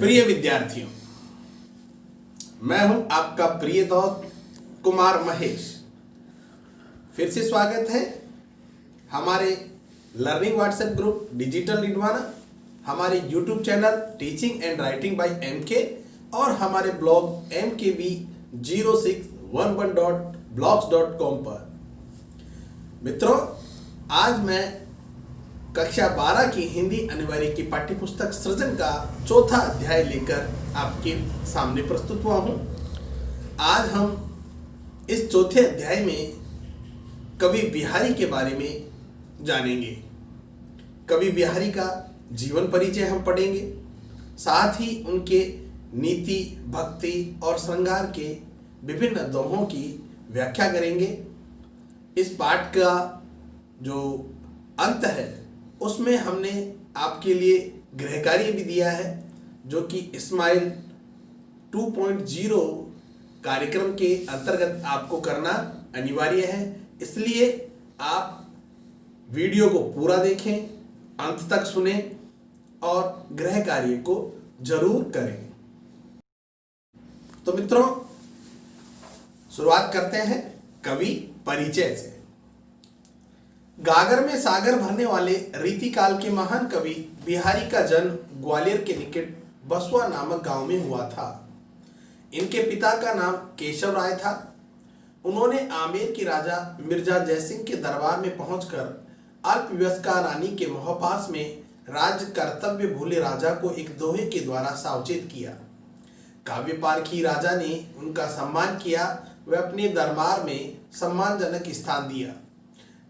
प्रिय विद्यार्थियों, मैं हूं आपका प्रिय दोस्त कुमार महेश। फिर से स्वागत है हमारे लर्निंग व्हाट्सएप ग्रुप डिजिटल निडवाना, हमारे YouTube channel teaching and writing by MK और हमारे ब्लॉग mkb0611.blogs.com पर। मित्रों, आज मैं कक्षा 12 की हिंदी अनिवार्य की पाठ्यपुस्तक सृजन का चौथा अध्याय लेकर आपके सामने प्रस्तुत हुआ हूं। आज हम इस चौथे अध्याय में कवि बिहारी के बारे में जानेंगे। कवि बिहारी का जीवन परिचय हम पढ़ेंगे, साथ ही उनके नीति, भक्ति और श्रृंगार के विभिन्न दोहों की व्याख्या करेंगे। इस पाठ का जो अंत है उसमें हमने आपके लिए गृह कार्य भी दिया है, जो कि स्माइल 2.0 कार्यक्रम के अंतर्गत आपको करना अनिवार्य है। इसलिए आप वीडियो को पूरा देखें, अंत तक सुने और गृह कार्य को जरूर करें। तो मित्रों, शुरुआत करते हैं कवि परिचय से। गागर में सागर भरने वाले रीतिकाल के महान कवि बिहारी का जन्म ग्वालियर के निकट बसवा नामक गांव में हुआ था। इनके पिता का नाम केशव राय था। उन्होंने आमेर की राजा मिर्जा जयसिंह के दरबार में पहुंचकर अल्पवयस्का रानी के मोहपास में राज कर्तव्य भूले राजा को एक दोहे के द्वारा सावचेत किया। काव्य पारखी राजा ने उनका सम्मान किया। वह अपने दरबार में सम्मानजनक स्थान दिया।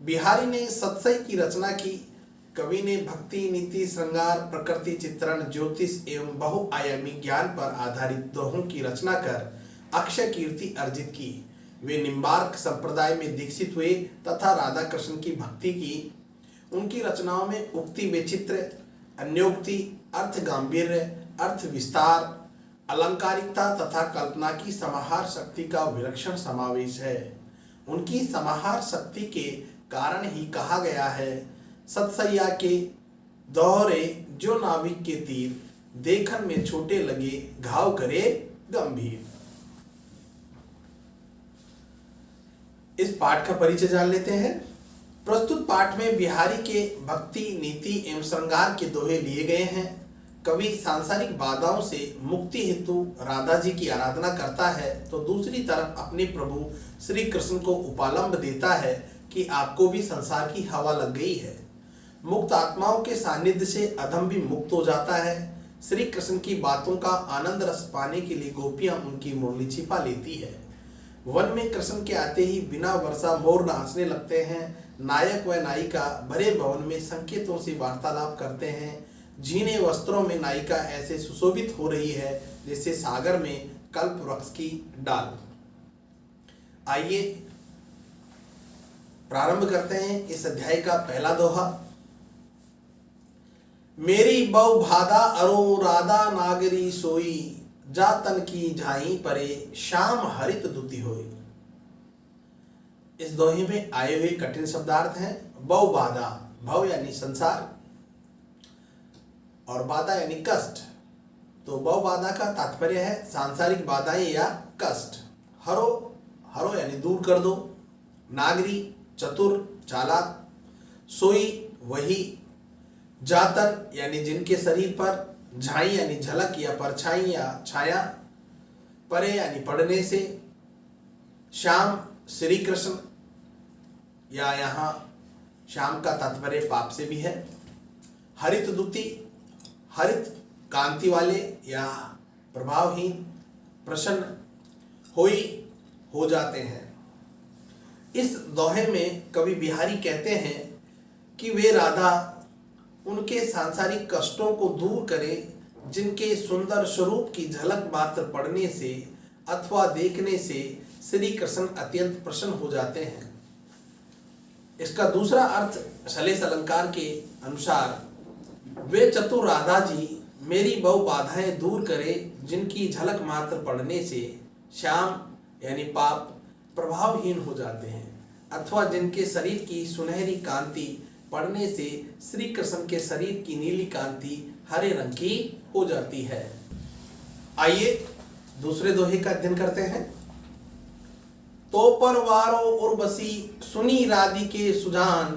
बिहारी ने सतसई की रचना की। कवि ने भक्ति, नीति, श्रृंगार, प्रकृति चित्रण, ज्योतिष एवं बहुआयामी ज्ञान पर आधारित दोहों की रचना कर अक्षय कीर्ति अर्जित की। वे निम्बार्क संप्रदाय में दीक्षित हुए तथा राधा कृष्ण की भक्ति की। उनकी रचनाओं में उक्ति वैचित्र्य, अन्योक्ति, अर्थ गांभीर्य, अर्थ विस्तार, अलंकारिकता तथा कल्पना की समाहार शक्ति का विलक्षण समावेश है। उनकी समाहार शक्ति के कारण ही कहा गया है, सतसैया के दोहरे जो नाविक के तीर, देखन में छोटे लगे घाव करे गंभीर। इस पाठ का परिचय जान लेते हैं। प्रस्तुत पाठ में बिहारी के भक्ति, नीति एवं श्रृंगार के दोहे लिए गए हैं। कवि सांसारिक बाधाओं से मुक्ति हेतु राधा जी की आराधना करता है, तो दूसरी तरफ अपने प्रभु श्री कृष्ण को उपालंब देता है कि आपको भी संसार की हवा लग गई है। मुक्त आत्माओं के सानिध्य से अधम भी मुक्त हो जाता है। श्री कृष्ण की बातों का आनंद रस पाने के लिए गोपियां उनकी मुरली छिपा लेती है। वन में कृष्ण के आते ही बिना वर्षा मोर नाचने लगते हैं। नायक व नायिका भरे भवन में संकेतों से वार्तालाप करते हैं। झीने वस्त्रों में नायिका ऐसे सुशोभित हो रही है जैसे सागर में कल्प वृक्ष की डाल। आइए प्रारंभ करते हैं इस अध्याय का पहला दोहा। मेरी बहु भादा अरो राधा नागरी सोई, जातन की झाई परे श्याम हरित दुति होई। इस दोहे में आए हुए कठिन शब्दार्थ हैं। बहु बाधा, भव यानी संसार और बाधा यानी कष्ट। तो बहु बाधा का तात्पर्य है सांसारिक बाधाएं या कष्ट। हरो, हरो यानी दूर कर दो। नागरी, चतुर, चालाक। सोई, वही। जातन यानी जिनके शरीर पर। झाई यानी झलक या परछाई या छाया। परे यानी पढ़ने से। श्याम, श्री कृष्ण, या यहाँ श्याम का तात्पर्य पाप से भी है। हरित दुति, हरित कांति वाले या प्रभावहीन। प्रसन्न, होई, हो जाते हैं। इस दोहे में कवि बिहारी कहते हैं कि वे राधा उनके सांसारिक कष्टों को दूर करें, जिनके सुंदर स्वरूप की झलक मात्र पढ़ने से अथवा देखने से श्री कृष्ण अत्यंत प्रसन्न हो जाते हैं। इसका दूसरा अर्थ सलेस अलंकार के अनुसार, वे चतुर राधा जी मेरी बहु बाधाएं दूर करें, जिनकी झलक मात्र पढ़ने से श्याम यानी पाप प्रभावहीन हो जाते हैं, अथवा जिनके शरीर की सुनहरी कांति पढ़ने से श्री कृष्ण के शरीर की नीली कांति हरे रंग की हो जाती है। आइए दूसरे दोहे का अध्ययन करते हैं। तो परवारो उर्वशी सुनी राधिके सुजान,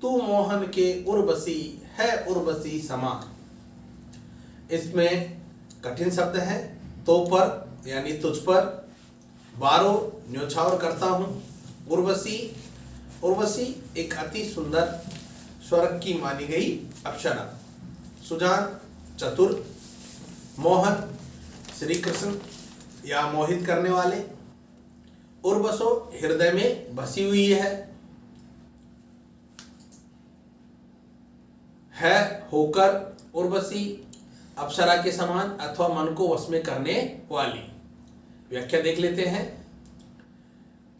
तू मोहन के उर्वशी है उर्वशी समान। इसमें कठिन शब्द है। तो पर यानी तुझ पर, वारो न्योछावर करता हूं, उर्वशी उर्वशी एक अति सुंदर स्वर्ग की मानी गई अप्सरा, सुजान चतुर, मोहन श्री कृष्ण या मोहित करने वाले, उर्वशो हृदय में बसी हुई है होकर, उर्वशी अप्सरा के समान अथवा मन को वश में करने वाली। व्याख्या देख लेते हैं।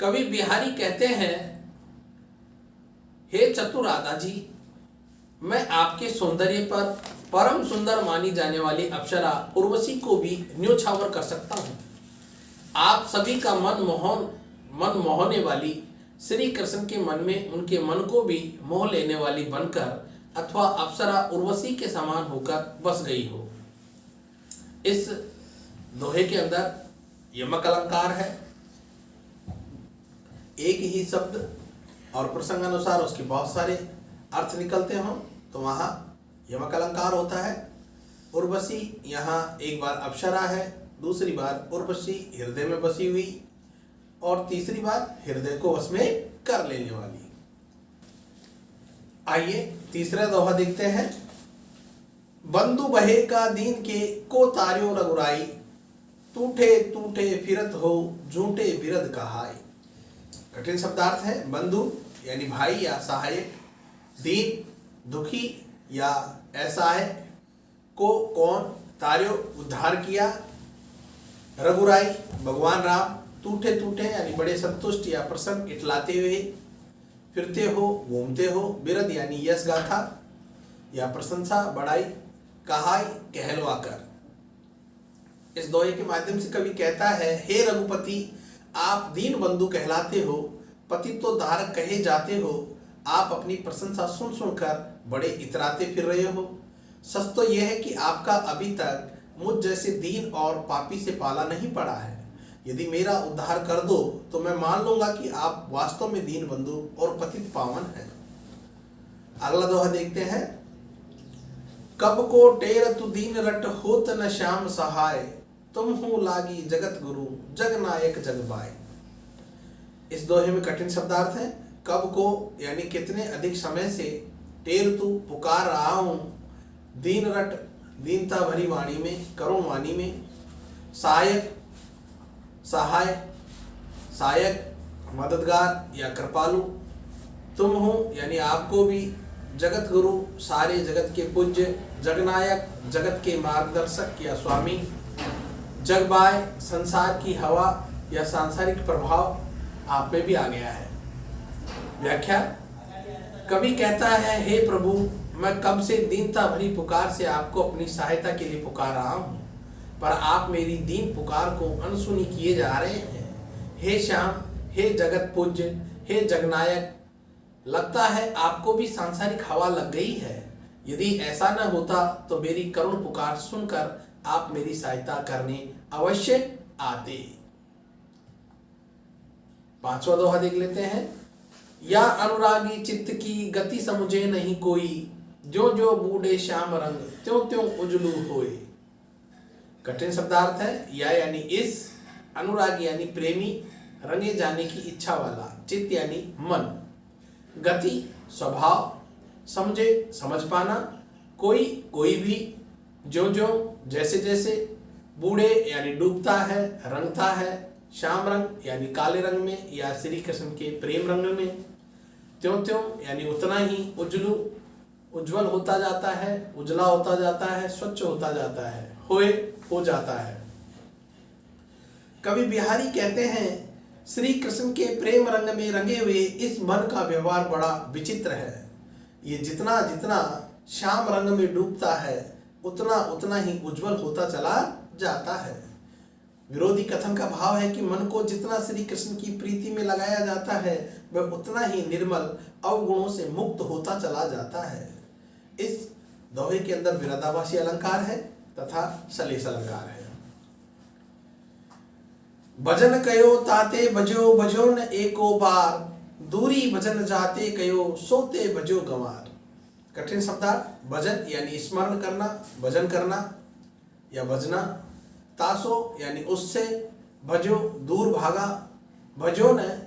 कवि बिहारी कहते हैं, हे चतुर राधा जी, मैं आपके सौंदर्य पर परम सुंदर मानी जाने वाली अप्सरा उर्वशी को भी न्योछावर कर सकता हूं। आप सभी का मन मोहने वाली श्री कृष्ण के मन में उनके मन को भी मोह लेने वाली बनकर अथवा अप्सरा उर्वशी के समान होकर बस गई हो। इस दोहे के अंदर यमक अलंकार है। एक ही शब्द और प्रसंग अनुसार उसके बहुत सारे अर्थ निकलते हों तो वहाँ यमक अलंकार होता है। उर्वशी यहाँ एक बार अप्सरा है, दूसरी बार उर्वशी हृदय में बसी हुई, और तीसरी बार हृदय को वश में कर लेने वाली। आइए तीसरा दोहा देखते हैं। बंधु बहे का दीन के को तार्यो रघुराई, टूटे टूटे फिरत हो झूठे बिरद कहाई। कठिन शब्दार्थ है। बंधु यानी भाई या सहायक, दीन दुखी या असहाय को कौन, तार्यो उद्धार किया, रघुराई भगवान राम, टूटे टूटे यानी बड़े संतुष्ट या प्रसन्न इटलाते हुए, फिरते हो घूमते हो, बिरद यानी यश गाथा या प्रशंसा बढ़ाई, कहाई कहलवा कर। इस दोहे के माध्यम से कवि कहता है, हे रघुपति, आप दीन बंधु कहलाते हो, पति तो धारक कहे जाते हो, आप अपनी प्रशंसा सुन सुनकर बड़े इतराते फिर रहे हो। सच तो यह है कि आपका अभी तक मुझ जैसे दीन और पापी से पाला नहीं पड़ा है। यदि मेरा उद्धार कर दो तो मैं मान लूंगा कि आप वास्तव में दीन बंधु और पतित पावन हैं। अगला दोहा देखते हैं। कब को टेर तु दीन रट होत न श्याम सहाय, तुम हो लागी जगत गुरु जग नायक जग बाय। इस दोहे में कठिन शब्दार्थ है। कब को यानी कितने अधिक समय से, टेर तू पुकार रहा हूं, दीन रट दीनता भरी वाणी में, करुण वाणी में, सहायक सहाय सहायक मददगार या कृपालु, तुम हो यानी आपको भी, जगत गुरु सारे जगत के पूज्य, जगनायक जगत के मार्गदर्शक या स्वामी, जगबाय संसार की हवा या सांसारिक प्रभाव आप में भी आ गया है। व्याख्या, कवि कहता है, हे प्रभु, मैं कब से दीनता भरी पुकार से आपको अपनी सहायता के लिए पुकार रहा हूँ, पर आप मेरी दीन पुकार को अनसुनी किए जा रहे हैं। हे श्याम, हे जगत पूज्य, हे जगनायक, लगता है आपको भी सांसारिक हवा लग गई है। यदि ऐसा न होता तो मेरी करुण पुकार सुनकर आप मेरी सहायता करने अवश्य आते। पांचवा दोहा देख लेते हैं। या अनुरागी चित्त की गति समझे नहीं कोई, जो जो बूढ़े श्याम रंग त्यों त्यों उजलू होए। कठिन शब्दार्थ है। या यानी इस, अनुरागी यानी प्रेमी, रंगे जाने की इच्छा वाला, चित्त यानी मन, गति स्वभाव, समझे समझ पाना, कोई कोई भी, जो जो जैसे जैसे, बूढ़े यानी डूबता है रंगता है, श्याम रंग यानी काले रंग में या श्री कृष्ण के प्रेम रंग में, त्यों त्यों यानी उतना ही, उजलू उज्जवल होता जाता है, उजला होता जाता है, स्वच्छ होता जाता है, होए हो जाता है। कवि बिहारी कहते हैं, श्री कृष्ण के प्रेम रंग में रंगे हुए इस मन का व्यवहार बड़ा विचित्र है। ये जितना जितना श्याम रंग में डूबता है उतना उतना ही उज्जवल होता चला जाता है। विरोधी कथन का भाव है कि मन को जितना श्री कृष्ण की प्रीति में लगाया जाता है वह उतना ही निर्मल अवगुणों से मुक्त होता चला जाता है। इस दोहे के अंदर विरोधाभासी अलंकार है तथा सलेस अलंकार है। भजन कयो ताते भजो भजो न एको बार, दूरी भजन जाते कयो सोते भजो गंवार। कठिन शब्दार्थ। भजन यानी स्मरण करना, भजन करना या भजना। तासो यानी उससे, भजो दूर भागा, भजो न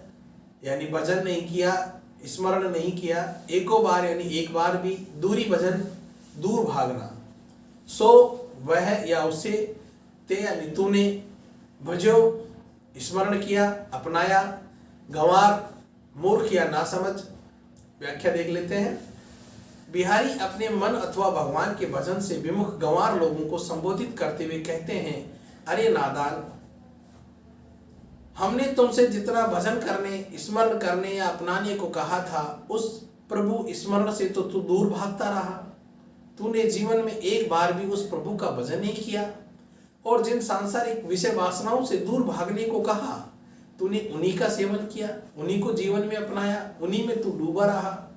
यानी भजन नहीं किया, स्मरण नहीं किया, एको बार यानी एक बार भी, दूरी भजन दूर भागना, सो वह या उसे, ते यानी तूने, भजो स्मरण किया, अपनाया, गंवार मूर्ख या नासमझ। व्याख्या देख लेते हैं। बिहारी अपने मन अथवा भगवान के भजन से विमुख गंवार लोगों को संबोधित करते हुए कहते हैं, अरे नादान, हमने तुमसे जितना भजन करने, स्मरण करने या अपनाने को कहा था, उस प्रभु स्मरण से तो तू दूर भागता रहा। तूने जीवन में एक बार भी उस प्रभु का भजन नहीं किया, और जिन सांसारिक विषय वासनाओं से दूर भागने को कहा, तूने उन्हीं का सेवन किया, उन्हीं को जीवन में अपनाया, उन्हीं में तू डूबा रहा।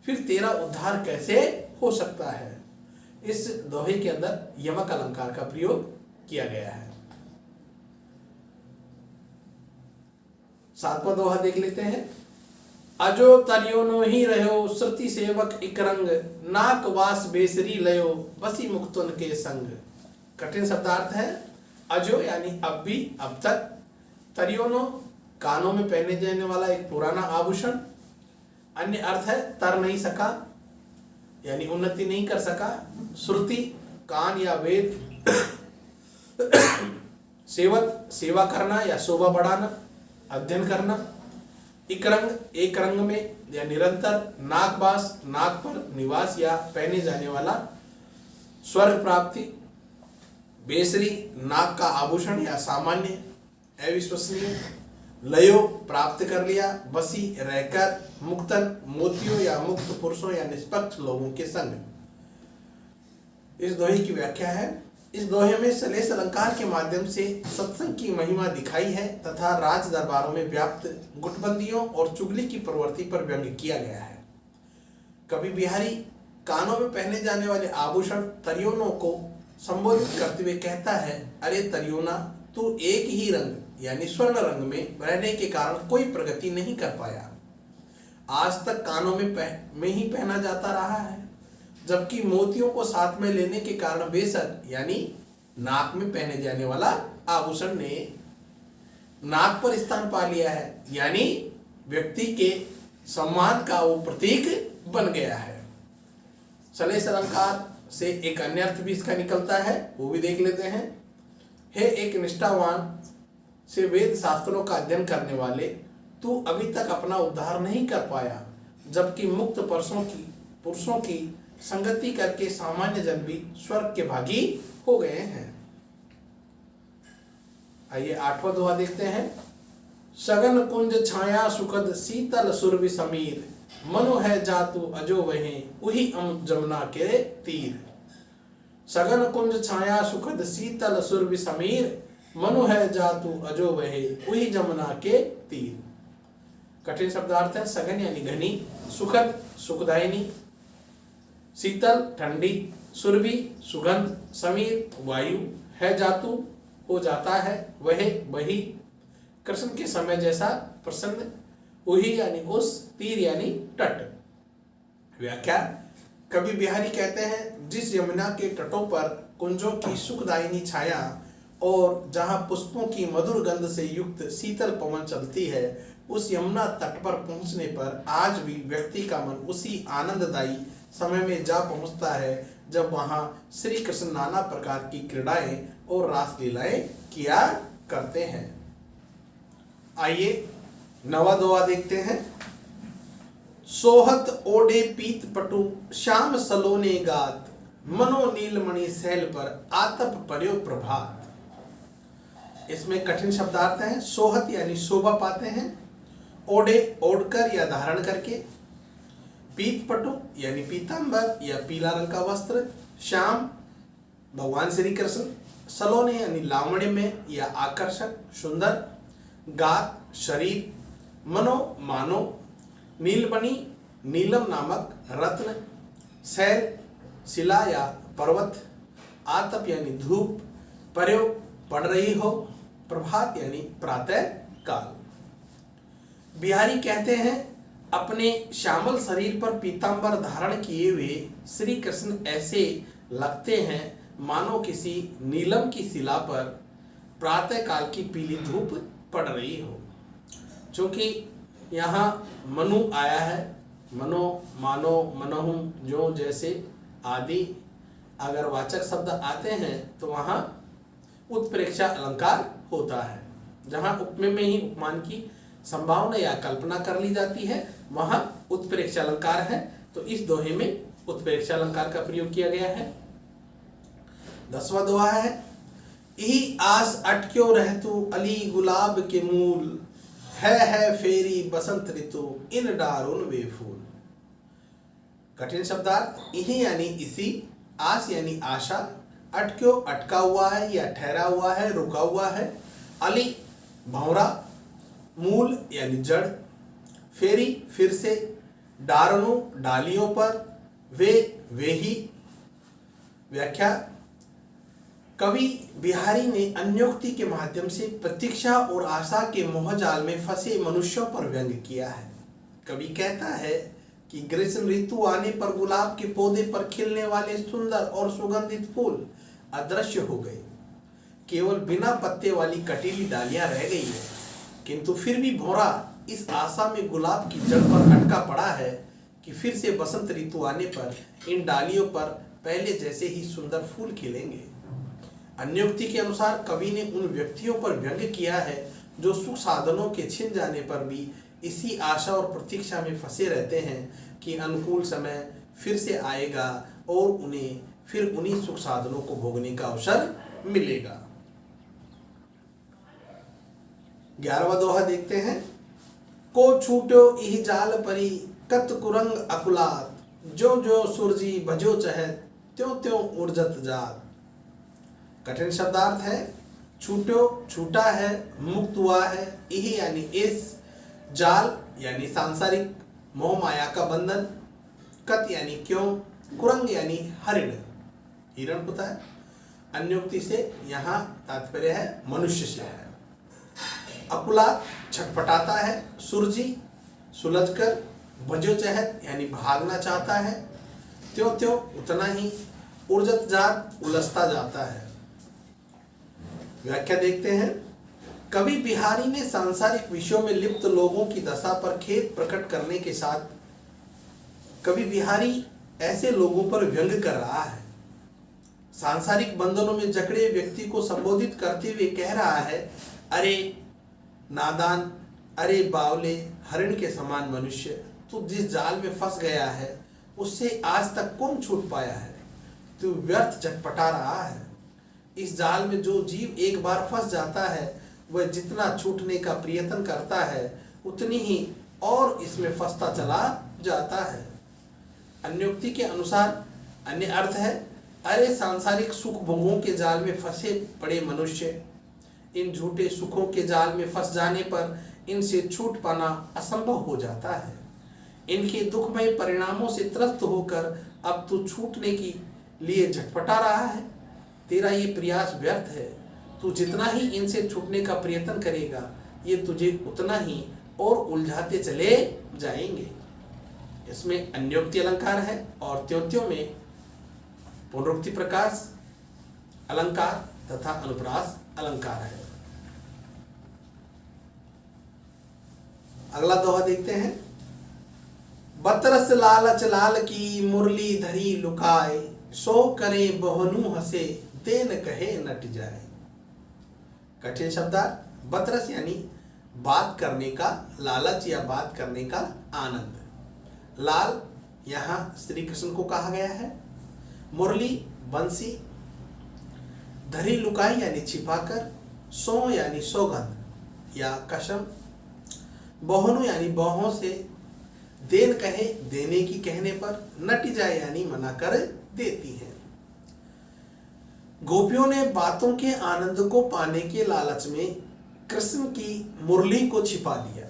फिर तेरा उद्धार कैसे हो सकता है? इस दोहे के अंदर यमक अलंकार का प्रयोग किया गया है। सातवां दोहा देख लेते हैं। अजो तरियोनो ही रहो श्रुति सेवक इक रंग, नाक वास बेसरी लयो बसी मुक्तुन के संग। कठिन शब्दार्थ है। अजो यानी अब भी, अब तक, तरियोनो कानों में पहने जाने वाला एक पुराना आभूषण। अन्य अर्थ है तर नहीं सका यानी उन्नति नहीं कर सका। श्रुति कान या वेद। सेवक सेवा करना या शोभा बढ़ाना, अध्ययन करना। एक रंग में या निरंतर। नागवास नाक पर निवास या पहने जाने वाला। स्वर्ग प्राप्ति। बेसरी नाक का आभूषण या सामान्य अविश्वसनीय। लयो प्राप्त कर लिया। बसी रहकर। मुक्तन मोतियों या मुक्त पुरुषों या निष्पक्ष लोगों के संग। इस दोहे की व्याख्या है। इस दोहे में सलेस अलंकार के माध्यम से सत्संग की महिमा दिखाई है तथा राज दरबारों में व्याप्त गुटबंदियों और चुगली की प्रवृत्ति पर व्यंग्य किया गया है। कवि बिहारी कानों में पहने जाने वाले आभूषण तरियोनों को संबोधित करते हुए कहता है, अरे तरियोना, तू एक ही रंग यानी स्वर्ण रंग में रहने के कारण कोई प्रगति नहीं कर पाया। आज तक कानों में ही पहना जाता रहा है, जबकि मोतियों को साथ में लेने के कारण बेसर यानी नाक में पहने जाने वाला आभूषण ने नाक पर स्थान पा लिया है, यानी व्यक्ति के सम्मान का वो प्रतीक बन गया है। सलेस अलंकार से एक अन्य अर्थ भी इसका निकलता है, वो भी देख लेते हैं। हे एक निष्ठावान से वेद शास्त्रों का अध्ययन करने वाले, तू अभी तक अपना उद्धार नहीं कर पाया, जबकि मुक्त पुरुषों की संगति करके सामान्य जन भी स्वर्ग के भागी हो गए हैं। आइए आठवां दोहा देखते हैं। सगन कुंज छाया सुखद शीतल सुरभि समीर, मनु है जातु अजो वहे उही अम जमुना के तीर। सगन कुंज छाया सुखद शीतल सुरभि समीर, मनु है जातु अजो वहे उही जमुना के तीर। कठिन शब्दार्थ है। सघन यानी घनी, सुखद सुखदायिनी, शीतल ठंडी, सुरभि सुगंध, समीर वायु, है जातु हो जाता है, वह वही, कृष्ण के समय जैसा प्रसन्न, वही यानी उस, तीर यानी तट। व्याख्या कवि बिहारी कहते हैं, जिस यमुना के तटों पर कुंजों की सुखदायिनी छाया और जहां पुष्पों की मधुर गंध से युक्त शीतल पवन चलती है, उस यमुना तट पर पहुंचने पर आज भी व्यक्ति का मन उसी आनंददायी समय में जा पहुंचता है जब वहां श्री कृष्ण नाना प्रकार की क्रीड़ाएं और रासलीलाएं किया करते हैं। आइए नवा दोहा देखते हैं। सोहत ओडे पीत पटु श्याम सलोने गात, मनो नीलमणि सैल पर आतप पर्यो प्रभात। इसमें कठिन शब्दार्थ है। सोहत यानी शोभा पाते हैं, ओढ़े ओढ़कर या धारण करके, पीत पटु यानी पीतांबर या पीला रंग का वस्त्र, श्याम भगवान श्री कृष्ण, सलोने यानी लावण्य में या आकर्षक सुंदर, गात शरीर, मनो मानो, नीलमणि नीलम नामक रत्न, सैल शिला या पर्वत, आतप यानी धूप, पर्यो पड़ रही हो, प्रभात यानी प्रातः काल। बिहारी कहते हैं, अपने श्यामल शरीर पर पीतांबर धारण किए हुए श्री कृष्ण ऐसे लगते हैं मानो किसी नीलम की शिला पर प्रातः काल की पीली धूप पड़ रही हो। क्योंकि यहाँ मनु आया है, मनो, मानो, मनहु, जो, जैसे आदि अगर वाचक शब्द आते हैं तो वहाँ उत्प्रेक्षा अलंकार होता है। जहाँ उपमेय में ही उपमान की संभावना या कल्पना कर ली जाती है वहाँ उत्प्रेक्षा अलंकार है, तो इस दोहे में उत्प्रेक्षा अलंकार का प्रयोग किया गया है। 10वां दोहा है, यही आस अटक्यो रहतु अली गुलाब के मूल, है फेरी बसंत ऋतु इन डारुन वे फूल। कठिन शब्दार्थ, यही यानी इसी, आस यानी आशा, अटक्यो अटका हुआ है या ठहरा हुआ है, रुका हुआ है, अली भंवरा, मूल यानी जड़, फेरी फिर से, डारनु डालियों पर, वे ही। व्याख्या, कवि बिहारी ने अन्योक्ति के माध्यम से प्रतीक्षा और आशा के मोहजाल में फंसे मनुष्यों पर व्यंग किया है। कवि कहता है कि ग्रीष्म ऋतु आने पर गुलाब के पौधे पर खिलने वाले सुंदर और सुगंधित फूल अदृश्य हो गए, केवल बिना पत्ते वाली कटीली डालियां रह गई है। किंतु फिर भी भौरा इस आशा में गुलाब की जड़ पर अटका पड़ा है कि फिर से बसंत ऋतु आने पर इन डालियों पर पहले जैसे ही सुंदर फूल खिलेंगे। अन्योक्ति के अनुसार कवि ने उन व्यक्तियों पर व्यंग किया है जो सुख साधनों के छिन जाने पर भी इसी आशा और प्रतीक्षा में फंसे रहते हैं कि अनुकूल समय फिर से आएगा और उन्हें फिर उन्हीं सुख साधनों को भोगने का अवसर मिलेगा। 11वां दोहा देखते हैं, को छूटो इह जाल परी कत कुरंग अकुलात, जो जो सुरजी भजो चहत त्यों त्यों उर्जत जात। कठिन शब्दार्थ है, छूटो छूटा है, मुक्त हुआ है, इह यानी इस, जाल यानी सांसारिक मोह माया का बंधन, कत यानी क्यों, कुरंग यानी हरिण, हिरण होता है। अन्योक्ति से यहाँ तात्पर्य है मनुष्य से है। अकुला छटपटाता है, सुरजी सुलझकर, भजो चहत यानी भागना चाहता है, त्यों त्यों उतना ही, उर्जत जात उलझता जाता है। व्याख्या देखते हैं, कवि बिहारी ने सांसारिक विषयों में लिप्त लोगों की दशा पर खेद प्रकट करने के साथ कवि बिहारी ऐसे लोगों पर व्यंग कर रहा है। सांसारिक बंधनों में जकड़े व्यक्ति को संबोधित करते हुए कह रहा है, अरे नादान, अरे बावले, हरिण के समान मनुष्य, तू जिस जाल में फंस गया है उससे आज तक कौन छूट पाया है। तू व्यर्थ झटपटा रहा है। इस जाल में जो जीव एक बार फंस जाता है वह जितना छूटने का प्रयत्न करता है उतनी ही और इसमें फंसता चला जाता है। अन्योक्ति के अनुसार अन्य अर्थ है, अरे सांसारिक सुख भोगों के जाल में फंसे पड़े मनुष्य, इन झूठे सुखों के जाल में फंस जाने पर इनसे छूट पाना असंभव हो जाता है। इनके दुखमय परिणामों से त्रस्त होकर अब तू छूटने के लिए झटपटा रहा है। तेरा ये प्रयास व्यर्थ है। तू जितना ही इनसे छूटने का प्रयत्न करेगा ये तुझे उतना ही और उलझाते चले जाएंगे। इसमें अन्योक्ति अलंकार है और त्यों में पुनरुक्ति प्रकाश अलंकार तथा अनुप्रास अलंकार है। अगला दोहा देखते हैं, बतरस लालच लाल की मुरली धरी लुकाए, सो करे बहुनु हसे देन कहे नट जाए। कठिन शब्दार्थ, बतरस यानी बात करने का लालच या बात करने का आनंद। लाल यहाँ श्री कृष्ण को कहा गया है, मुरली बंसी, धरी लुकाई यानी छिपाकर, सो यानी सौगंध या कसम, बहुनु यानी बहुओं से, देन कहे देने की कहने पर, नट जाए यानी मना कर देती है। गोपियों ने बातों के आनंद को पाने के लालच में कृष्ण की मुरली को छिपा दिया।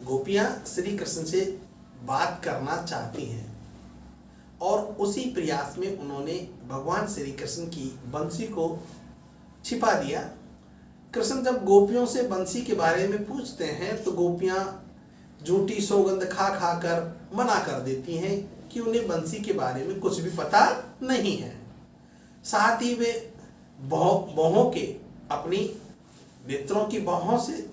गोपियां श्री कृष्ण से बात करना चाहती हैं और उसी प्रयास में उन्होंने भगवान श्री कृष्ण की बंसी को छिपा दिया। कृष्ण जब गोपियों से बंसी के बारे में पूछते हैं तो गोपियां झूठी सौगंध खा खा कर मना कर देती हैं कि उन्हें बंसी के बारे में कुछ भी पता नहीं है। साथ ही वे बहों के अपनी नेत्रों की बहों से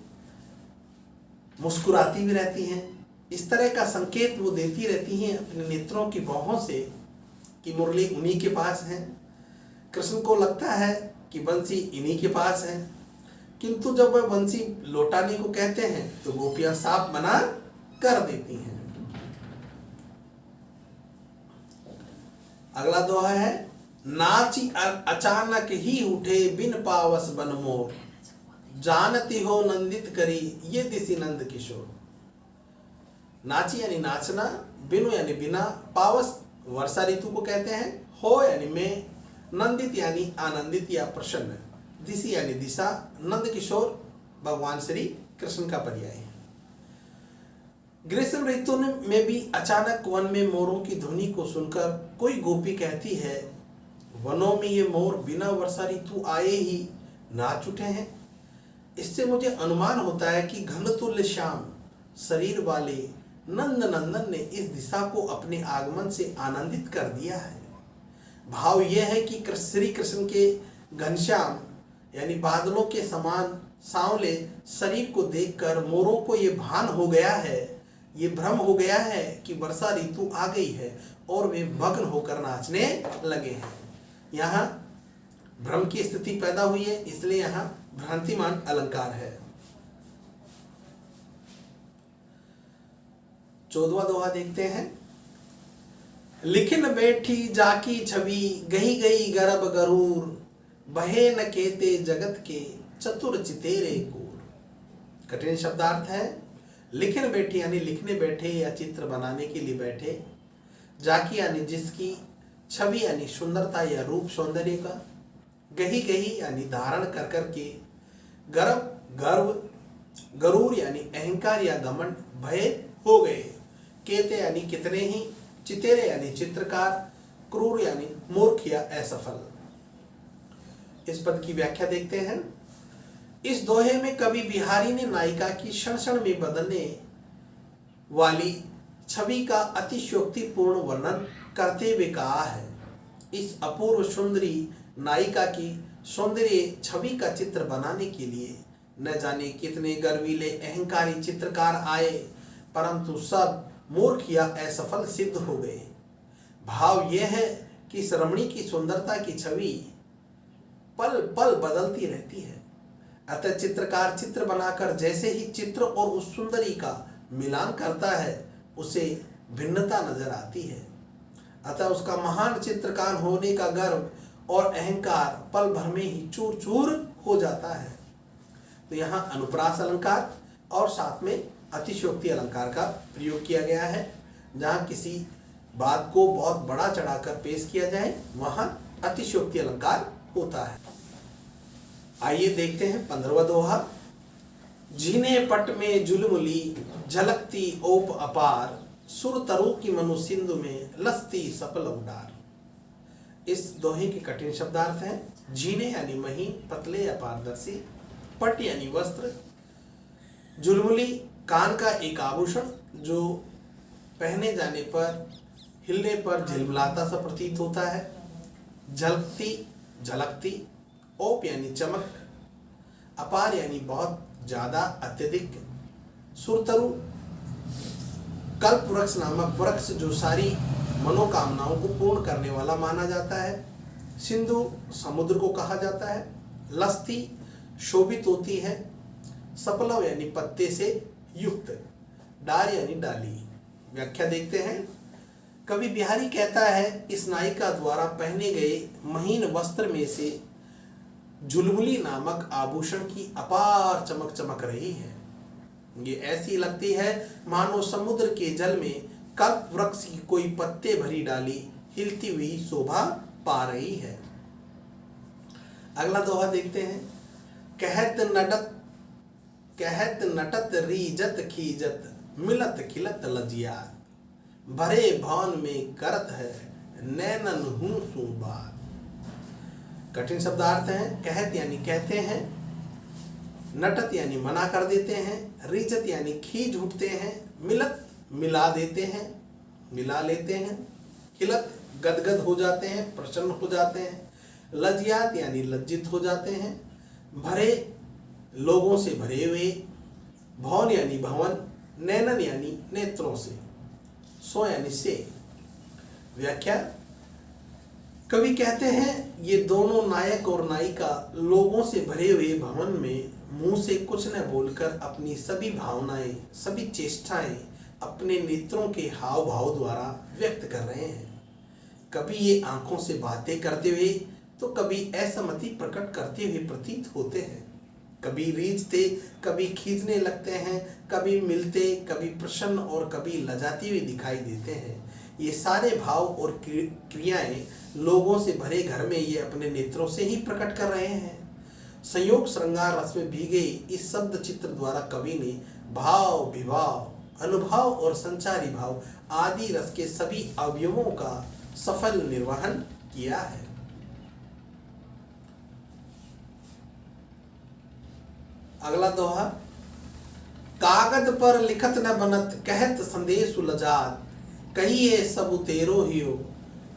मुस्कुराती भी रहती हैं। इस तरह का संकेत वो देती रहती हैं अपने नेत्रों की बहों से कि मुरली उन्हीं के पास है। कृष्ण को लगता है कि बंसी इन्हीं के पास है, किंतु जब वह बंसी लौटाने को कहते हैं तो गोपियां साफ मना कर देती हैं। अगला दोहा है, नाची अचानक ही उठे बिन पावस बन मोर, जानती हो नंदित करी ये दिसी नंद किशोर। नाची यानी नाचना, बिनु यानी बिना, पावस वर्षा ऋतु को कहते हैं, हो यानी में, नंदित यानी आनंदित या प्रसन्न, दिसी यानी दिशा, नंद किशोर भगवान श्री कृष्ण का पर्याय है। ग्रीष्म ऋतु में भी अचानक वन में मोरों की ध्वनि को सुनकर कोई गोपी कहती है, वनों में ये मोर बिना वर्षा ऋतु आए ही नाच उठे हैं। इससे मुझे अनुमान होता है कि घनतुल्य श्याम शरीर वाले नंद नंदन ने इस दिशा को अपने आगमन से आनंदित कर दिया है। भाव यह है कि श्री कृष्ण के घनश्याम यानी बादलों के समान सांवले शरीर को देखकर मोरों को ये भान हो गया है, ये भ्रम हो गया है कि वर्षा ऋतु आ गई है और वे मग्न होकर नाचने लगे हैं। यहाँ भ्रम की स्थिति पैदा हुई है, इसलिए यहाँ भ्रांतिमान अलंकार है। 14वां दोहा देखते हैं, लिखिन बैठी जाकी छवि गही गई गर्भ गरूर, बहे न केते जगत के चतुर चितेरे कूर। कठिन शब्दार्थ है। लिखिन बैठी यानी लिखने बैठे या चित्र बनाने के लिए बैठे, जाकी यानी जिसकी, छवि यानी सुंदरता या रूप सौंदर्य का, गही गही यानी धारण कर करके, गर्व गरूर यानी अहंकार या घमंड, भय हो गए, केते यानी कितने ही, चितेरे यानी चित्रकार, क्रूर यानी मूर्ख या असफल। इस पद की व्याख्या देखते हैं। इस दोहे में कवि बिहारी ने नायिका की क्षण क्षण में बदलने वाली छवि का अतिशयोक्तिपूर्ण वर्णन करते हुए कहा है, इस अपूर्व सुंदरी नायिका की सौंदर्य छवि का चित्र बनाने के लिए न जाने कितने गर्वीले अहंकारी चित्रकार आए, परंतु सब मूर्ख या असफल सिद्ध हो गए। भाव यह है कि इस रमणी की सुंदरता की छवि पल पल बदलती रहती है, अतः चित्रकार चित्र बनाकर जैसे ही चित्र और उस सुंदरी का मिलान करता है उसे भिन्नता नजर आती है, अतः उसका महान चित्रकार होने का गर्व और अहंकार पल भर में ही चूर चूर हो जाता है। तो यहाँ अनुप्रास अलंकार और साथ में अतिशयोक्ति अलंकार का प्रयोग किया गया है। जहाँ किसी बात को बहुत बड़ा चढ़ाकर पेश किया जाए वहाँ अतिशयोक्ति अलंकार होता है। आइए देखते हैं 15वां दोहा। झीने पट में जुलमुली झलकती ओप अपार, सुर तरु की मनु सिंधु में लसती सपल उडार। इस दोहे के कठिन शब्दार्थ हैं। झीने यानी महीन, पतले या पारदर्शी, पट यानी वस्त्र, जुलमुली कान का एक आभूषण जो पहने जाने पर हिलने पर झिलमिलाता सा प्रतीत होता है, झलकती झलकती, ओप यानी चमक, अपार यानी बहुत ज्यादा अत्यधिक, सुरतरु कल्प वृक्ष नामक वृक्ष जो सारी मनोकामनाओं को पूर्ण करने वाला माना जाता है, सिंधु समुद्र को कहा जाता है, लस्ती शोभित होती है, सपलव यानी पत्ते से युक्त, डार यानी डाली। व्याख्या देखते हैं। कवि बिहारी कहता है, इस नायिका द्वारा पहने गए महीन वस्त्र में से झुलमुली नामक आभूषण की अपार चमक चमक रही है। ये ऐसी लगती है मानो समुद्र के जल में कल्प वृक्ष की कोई पत्ते भरी डाली हिलती हुई शोभा पा रही है। अगला दोहा देखते हैं। कहत नटत रीजत खीजत मिलत खिलत लजिया, भरे भवन में करत है नैनन हूँ सुबार। कठिन शब्दार्थ हैं। कहत यानी कहते हैं, नटत यानी मना कर देते हैं, रिजत यानी खींच उठते हैं, मिलत मिला देते हैं, मिला लेते हैं, खिलत गदगद हो जाते हैं, प्रसन्न हो जाते हैं, लज्जात यानी लज्जित हो जाते हैं, भरे लोगों से भरे हुए, भवन यानी भवन, नैनन यानी नेत्रों से, सो यानी से। व्याख्या, कवि कहते हैं ये दोनों नायक और नायिका लोगों से भरे हुए भवन में मुंह से कुछ न बोलकर अपनी सभी भावनाएं, सभी चेष्टाएं अपने नेत्रों के हाव भाव द्वारा व्यक्त कर रहे हैं। कभी ये आंखों से बातें करते हुए तो कभी असहमति प्रकट करते हुए प्रतीत होते हैं, कभी रीझते, कभी खींचने लगते हैं, कभी मिलते, कभी प्रसन्न और कभी लजाते हुए दिखाई देते हैं। ये सारे भाव और क्रियाएं लोगों से भरे घर में ये अपने नेत्रों से ही प्रकट कर रहे हैं। संयोग श्रृंगार रस में भीगे इस शब्द चित्र द्वारा कवि ने भाव, विभाव, अनुभव और संचारी भाव आदि रस के सभी अवयवों का सफल निर्वहन किया है। अगला दोहा, कागज पर लिखत न बनत, कहत संदेश लजात, कहिए सब तेरो हियो,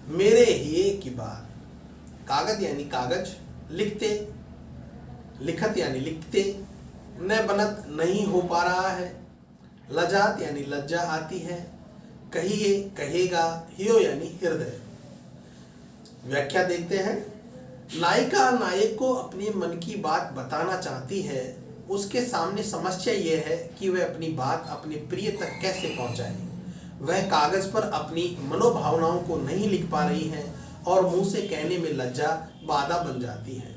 मेरे हिये की बात। कागज यानी कागज, लिखते, लिखत यानी लिखते, न बनत नहीं हो पा रहा है, लजात यानी लज्जा आती है, कहिए कहेगा, हियो यानी हृदय। व्याख्या देखते हैं। नायिका नायक को अपने मन की बात बताना चाहती है। उसके सामने समस्या यह है कि वह अपनी बात अपने प्रिय तक कैसे पहुंचाए। वह कागज पर अपनी मनोभावनाओं को नहीं लिख पा रही है और मुंह से कहने में लज्जा बाधा बन जाती है।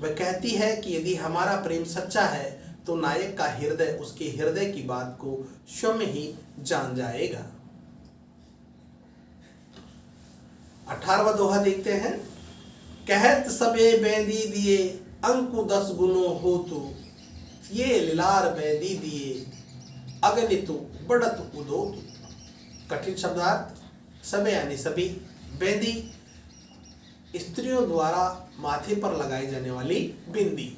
वह कहती है कि यदि हमारा प्रेम सच्चा है तो नायक का हृदय उसके हृदय की बात को स्वयं ही जान जाएगा। 18वां दोहा देखते हैं। कहत सबे बेंदी दिए, अंकु 10 गुनो हो तू, ये लिलार बेंदी दिए, अगनितु बढ़त उदो। कठिन शब्दार्थ। सबे यानी सभी, बेंदी स्त्रियों द्वारा माथे पर लगाई जाने वाली बिंदी,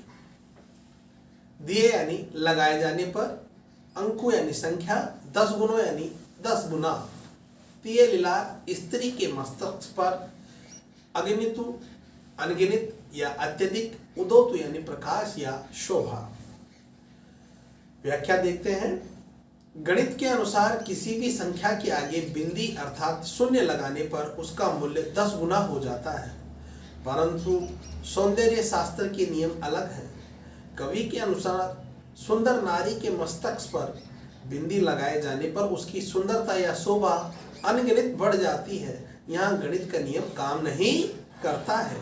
दिए यानी लगाए जाने पर, अंकु यानी संख्या, 10 गुणों यानी 10 गुना, तिये लिलार स्त्री के मस्तक पर, अगनितु अनगिनित या अत्यधिक, उदोतु यानी प्रकाश या शोभा। व्याख्या देखते हैं। गणित के अनुसार किसी भी संख्या के आगे बिंदी अर्थात शून्य लगाने पर उसका मूल्य 10 गुना हो जाता है, परंतु सौंदर्य शास्त्र के नियम अलग हैं। कवि के अनुसार सुंदर नारी के मस्तक पर बिंदी लगाए जाने पर उसकी सुंदरता या शोभा अनगिनत बढ़ जाती है। यहाँ गणित का नियम काम नहीं करता है।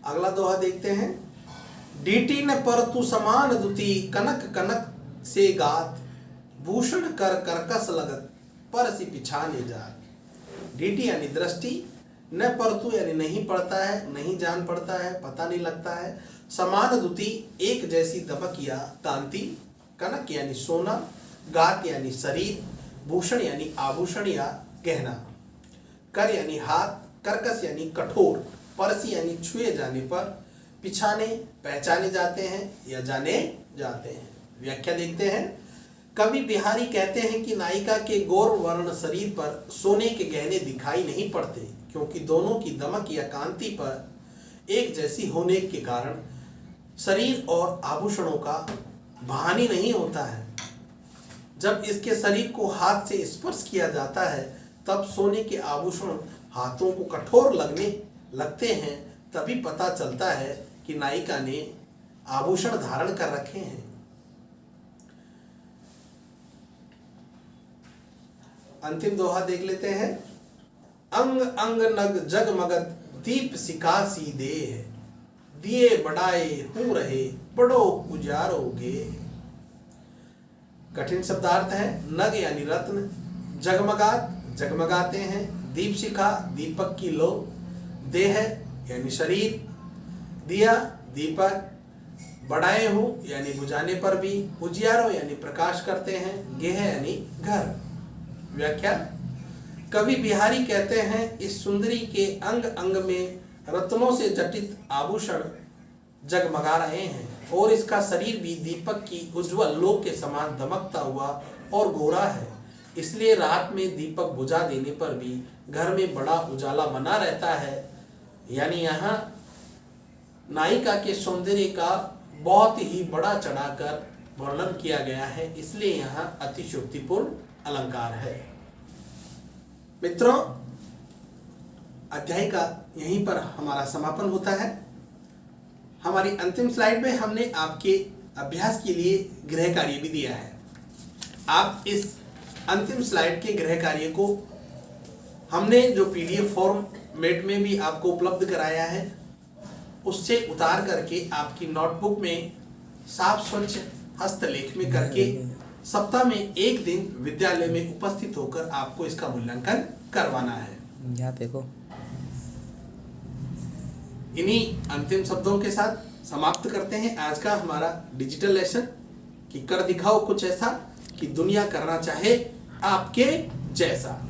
अगला दोहा देखते हैं। डीटी न पर तू समान दुती, कनक कनक से गात, भूषण कर करकस लगत, परसी पिछाने जात। डीटी यानी दृष्टि, न परतु यानी नहीं पड़ता है, नहीं जान पड़ता है, पता नहीं लगता है। समान दुती एक जैसी दबक या कांति, कनक यानी सोना, गात यानी शरीर, भूषण यानी आभूषण या गहना, कर यानी हाथ, कर्कश यानी कठोर, परसी यानी छुए जाने पर, पिछाने पहचाने जाते हैं या जाने जाते हैं। व्याख्या देखते हैं। कवि बिहारी कहते हैं कि नायिका के गौर वर्ण शरीर पर सोने के गहने दिखाई नहीं पड़ते, क्योंकि दोनों की दमक या कांति पर एक जैसी होने के कारण शरीर और आभूषणों का भानी नहीं होता है। जब इसके शरीर को हाथ से स्पर्श किया जाता है तब सोने के आभूषण हाथों को कठोर लगते हैं, तभी पता चलता है कि नायिका ने आभूषण धारण कर रखे हैं। अंतिम दोहा देख लेते हैं। अंग अंग नग जगमगत, दीप सिकासी देह, दिए बढ़ाए हूं रहे, बड़ो उजारोगे। कठिन शब्दार्थ है। नग यानी रत्न, जगमगात जगमगाते हैं, दीप शिखा दीपक की लो, देह यानी शरीर, दिया दीपक, बढ़ाए हो यानी बुझाने पर भी, उजियारो यानी प्रकाश करते हैं, गेह यानी घर। व्याख्या। कवि बिहारी कहते हैं, इस सुंदरी के अंग अंग में रत्नों से जटित आभूषण जगमगा रहे हैं और इसका शरीर भी दीपक की उज्जवल लो के समान दमकता हुआ और गोरा है। इसलिए रात में दीपक बुझा देने पर भी घर में बड़ा उजाला बना रहता है। यानी यहाँ नायिका के सौंदर्य का बहुत ही बड़ा चढ़ाकर वर्णन किया गया है, इसलिए यहाँ अतिशयोक्तिपूर्ण अलंकार है। मित्रों, अध्याय का यहीं पर हमारा समापन होता है। हमारी अंतिम स्लाइड में हमने आपके अभ्यास के लिए गृह कार्य भी दिया है। आप इस अंतिम स्लाइड के गृह कार्य को हमने जो PDF फॉर्मेट में भी आपको उपलब्ध कराया है, उससे उतार करके आपकी नोटबुक में साफ स्वच्छ हस्तलेख में करके सप्ताह में एक दिन विद्यालय में उपस्थित होकर आपको इसका मूल्यांकन करवाना है। यहाँ देखो, इन्हीं अंतिम शब्दों के साथ समाप्त करते हैं आज का हमारा डिजिटल लेसन कि कर दिखाओ कुछ ऐसा कि दुनिया करना चाहे आपके जैसा।